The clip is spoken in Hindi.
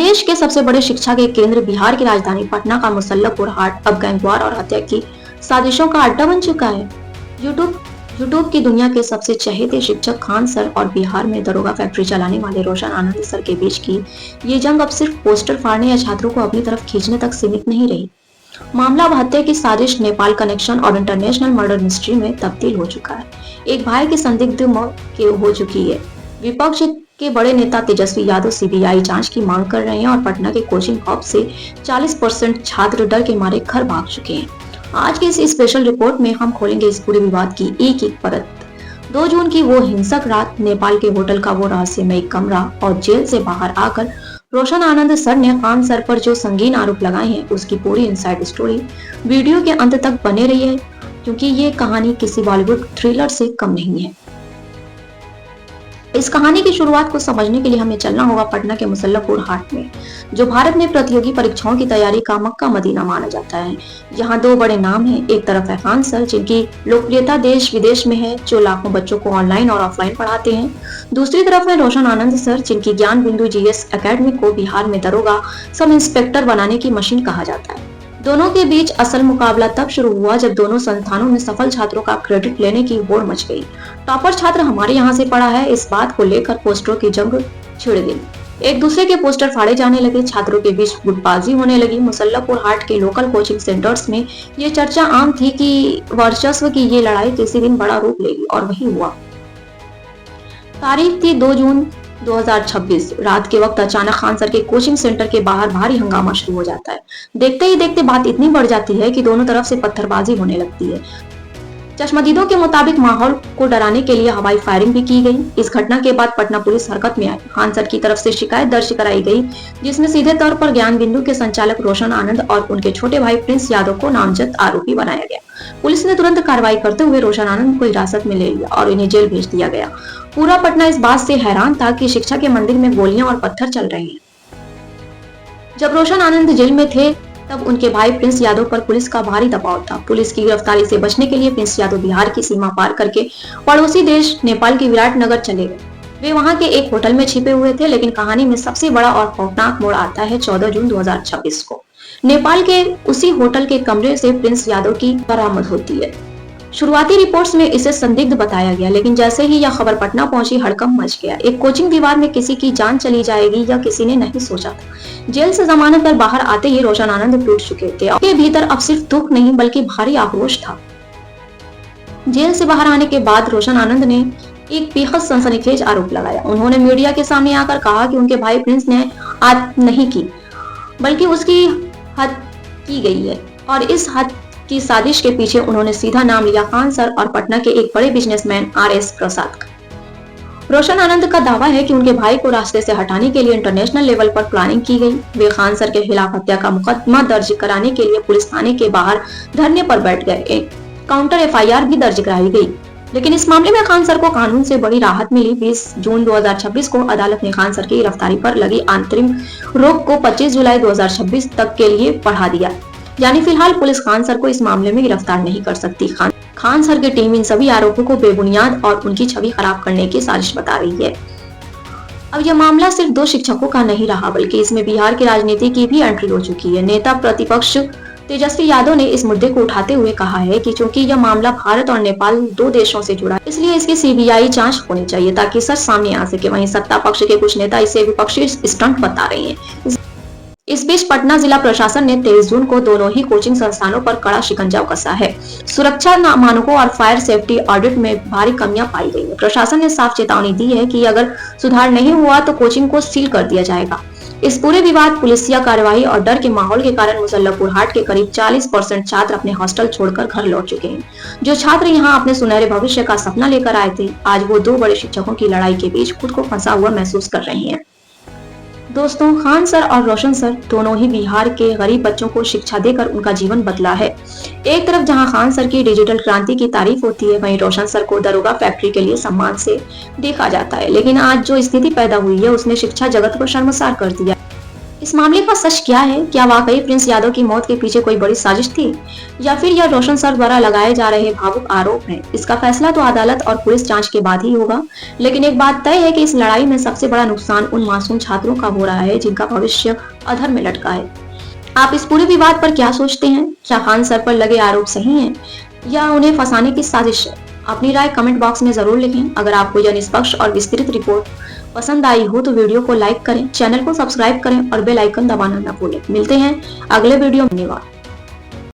देश के सबसे बड़े शिक्षा के केंद्र बिहार की राजधानी पटना का मुसल्लमपुर हाट अब गैंगवार और हत्या की साजिशों का अड्डा बन चुका है। यूट्यूब यूट्यूब की दुनिया के सबसे चहेते शिक्षक खान सर और बिहार में दरोगा फैक्ट्री चलाने वाले रोशन आनंद सर के बीच की ये जंग अब सिर्फ पोस्टर फाड़ने या छात्रों को अपनी तरफ खींचने तक सीमित नहीं रही। मामला अब हत्या की साजिश, नेपाल कनेक्शन और इंटरनेशनल मर्डर मिस्ट्री में तब्दील हो चुका है। एक भाई की संदिग्ध मौत हो चुकी है। विपक्ष के बड़े नेता तेजस्वी यादव सीबीआई जांच की मांग कर रहे हैं और पटना के कोचिंग हब से 40% छात्र डर के मारे घर भाग चुके हैं। आज की इस स्पेशल रिपोर्ट में हम खोलेंगे इस पूरे विवाद की एक एक परत। 2 जून की वो हिंसक रात, नेपाल के होटल का वो रहस्यमय कमरा और जेल से बाहर आकर रोशन आनंद सर ने खान सर पर जो संगीन आरोप लगाए हैं उसकी पूरी इनसाइड स्टोरी वीडियो के अंत तक बने रही है, क्योंकि ये कहानी किसी बॉलीवुड थ्रिलर से कम नहीं है। इस कहानी की शुरुआत को समझने के लिए हमें चलना होगा पटना के मुसल्लमपुर हाट में, जो भारत में प्रतियोगी परीक्षाओं की तैयारी का मक्का मदीना माना जाता है। यहाँ 2 बड़े नाम हैं। एक तरफ है खान सर, जिनकी लोकप्रियता देश विदेश में है, जो लाखों बच्चों को ऑनलाइन और ऑफलाइन पढ़ाते हैं। दूसरी तरफ है रोशन आनंद सर, जिनकी ज्ञान बिंदु जीएस एकेडमी को बिहार में दरोगा सब इंस्पेक्टर बनाने की मशीन कहा जाता है। दोनों के बीच असल मुकाबला तब शुरू हुआ जब दोनों संस्थानों में सफल छात्रों का क्रेडिट लेने की होड़ मच गई। टॉपर छात्र हमारे यहाँ से पढ़ा है, इस बात को लेकर पोस्टरों की जंग छिड़ गई। एक दूसरे के पोस्टर फाड़े जाने लगे, छात्रों के बीच गुटबाजी होने लगी। मुसल्लमपुर हाट के लोकल कोचिंग सेंटर्स में ये चर्चा आम थी कि वर्चस्व की ये लड़ाई किसी दिन बड़ा रूप लेगी, और वही हुआ। तारीख थी 2 जून 2026। रात के वक्त अचानक खान सर के कोचिंग सेंटर के बाहर भारी हंगामा शुरू हो जाता है। देखते ही देखते बात इतनी बढ़ जाती है कि दोनों तरफ से पत्थरबाजी होने लगती है। चश्मदीदों के मुताबिक माहौल को डराने के लिए हवाई फायरिंग भी की गई। इस घटना के बाद पटना पुलिस हरकत में आई। खान सर की तरफ से शिकायत दर्ज कराई गई, जिसमें सीधे तौर पर ज्ञान बिंदु के संचालक रोशन आनंद और उनके छोटे भाई प्रिंस यादव को नामजद आरोपी बनाया गया। पुलिस ने तुरंत कार्रवाई करते हुए रोशन आनंद को हिरासत में ले लिया और इन्हें जेल भेज दिया गया। पूरा पटना इस बात से हैरान था कि शिक्षा के मंदिर में गोलियां और पत्थर चल रहे हैं। जब रोशन आनंद जेल में थे तब उनके भाई प्रिंस यादव पर पुलिस का भारी दबाव था। पुलिस की गिरफ्तारी से बचने के लिए प्रिंस यादव बिहार की सीमा पार करके पड़ोसी देश नेपाल के विराटनगर चले गए। वे वहां के एक होटल में छिपे हुए थे, लेकिन कहानी में सबसे बड़ा और खौफनाक मोड़ आता है 14 जून 2026 को। नेपाल के उसी होटल के कमरे से प्रिंस यादव की बरामद होती है। शुरुआती रिपोर्ट्स में इसे संदिग्ध बताया गया, लेकिन जैसे ही यह खबर पटना पहुंची, हड़कंप मच गया। एक कोचिंग विवाद में किसी की जान चली जाएगी यह किसी ने नहीं सोचा था। जेल से जमानत पर बाहर आते ही रोशन आनंद टूट चुके थे। उनके भीतर अब सिर्फ दुख नहीं बल्कि भारी आक्रोश था। जेल से बाहर आने के बाद रोशन आनंद ने एक बेहद सनसनीखेज आरोप लगाया। उन्होंने मीडिया के सामने आकर कहा कि उनके भाई प्रिंस ने हत्या नहीं की, बल्कि उसकी हत्या की गई है, और इस हत्या की साजिश के पीछे उन्होंने सीधा नाम लिया खान सर और पटना के एक बड़े बिजनेसमैन RS प्रसाद का। रोशन आनंद का दावा है कि उनके भाई को रास्ते से हटाने के लिए इंटरनेशनल लेवल पर प्लानिंग की गई। वे खान सर के खिलाफ हत्या का मुकदमा दर्ज कराने के लिए पुलिस थाने के बाहर धरने पर बैठ गए। एक काउंटर FIR भी दर्ज कराई गई, लेकिन इस मामले में खान सर को कानून से बड़ी राहत मिली। 20 जून 2026 को अदालत ने खान सर की गिरफ्तारी पर लगी अंतरिम रोक को 25 जुलाई 2026 तक के लिए बढ़ा दिया। यानी फिलहाल पुलिस खान सर को इस मामले में गिरफ्तार नहीं कर सकती। खान सर की टीम इन सभी आरोपों को बेबुनियाद और उनकी छवि खराब करने की साजिश बता रही है। अब यह मामला सिर्फ 2 शिक्षकों का नहीं रहा, बल्कि इसमें बिहार की राजनीति की भी एंट्री हो चुकी है। नेता प्रतिपक्ष तेजस्वी यादव ने इस मुद्दे को उठाते हुए कहा है कि चूंकि यह मामला भारत और नेपाल 2 देशों से जुड़ा है, इसलिए इसकी CBI जांच होनी चाहिए ताकि सच सामने आ सके। वहीं सत्ता पक्ष के कुछ नेता इसे विपक्षी स्टंट बता रहे हैं। इस बीच पटना जिला प्रशासन ने 23 जून को दोनों ही कोचिंग संस्थानों पर कड़ा शिकंजा कसा है। सुरक्षा मानकों और फायर सेफ्टी ऑडिट में भारी कमियां पाई गई है। प्रशासन ने साफ चेतावनी दी है कि अगर सुधार नहीं हुआ तो कोचिंग को सील कर दिया जाएगा। इस पूरे विवाद, पुलिसिया कार्रवाई और डर के माहौल के कारण मुसल्लमपुर हाट के करीब 40% छात्र अपने हॉस्टल छोड़कर घर लौट चुके हैं। जो छात्र यहाँ अपने सुनहरे भविष्य का सपना लेकर आए थे, आज वो 2 बड़े शिक्षकों की लड़ाई के बीच खुद को फंसा हुआ महसूस कर रहे हैं। दोस्तों, खान सर और रोशन सर दोनों ही बिहार के गरीब बच्चों को शिक्षा देकर उनका जीवन बदला है। एक तरफ जहां खान सर की डिजिटल क्रांति की तारीफ होती है, वहीं रोशन सर को दरोगा फैक्ट्री के लिए सम्मान से देखा जाता है। लेकिन आज जो स्थिति पैदा हुई है उसने शिक्षा जगत को शर्मसार कर दिया। इस मामले का सच क्या है? क्या वाकई प्रिंस यादव की मौत के पीछे कोई बड़ी साजिश थी या फिर यह रोशन सर द्वारा लगाए जा रहे भावुक आरोप हैं? इसका फैसला तो अदालत और पुलिस जांच के बाद ही होगा। लेकिन एक बात तय है कि इस लड़ाई में सबसे बड़ा नुकसान उन मासूम छात्रों का हो रहा है जिनका भविष्य अधर में लटका है। आप इस पूरे विवाद पर क्या सोचते हैं? क्या खान सर पर लगे आरोप सही हैं या उन्हें फंसाने की साजिश है? अपनी राय कमेंट बॉक्स में जरूर लिखें। अगर आपको यह निष्पक्ष और विस्तृत रिपोर्ट पसंद आई हो तो वीडियो को लाइक करें, चैनल को सब्सक्राइब करें और बेल आइकन दबाना न भूलें। मिलते हैं अगले वीडियो में। धन्यवाद।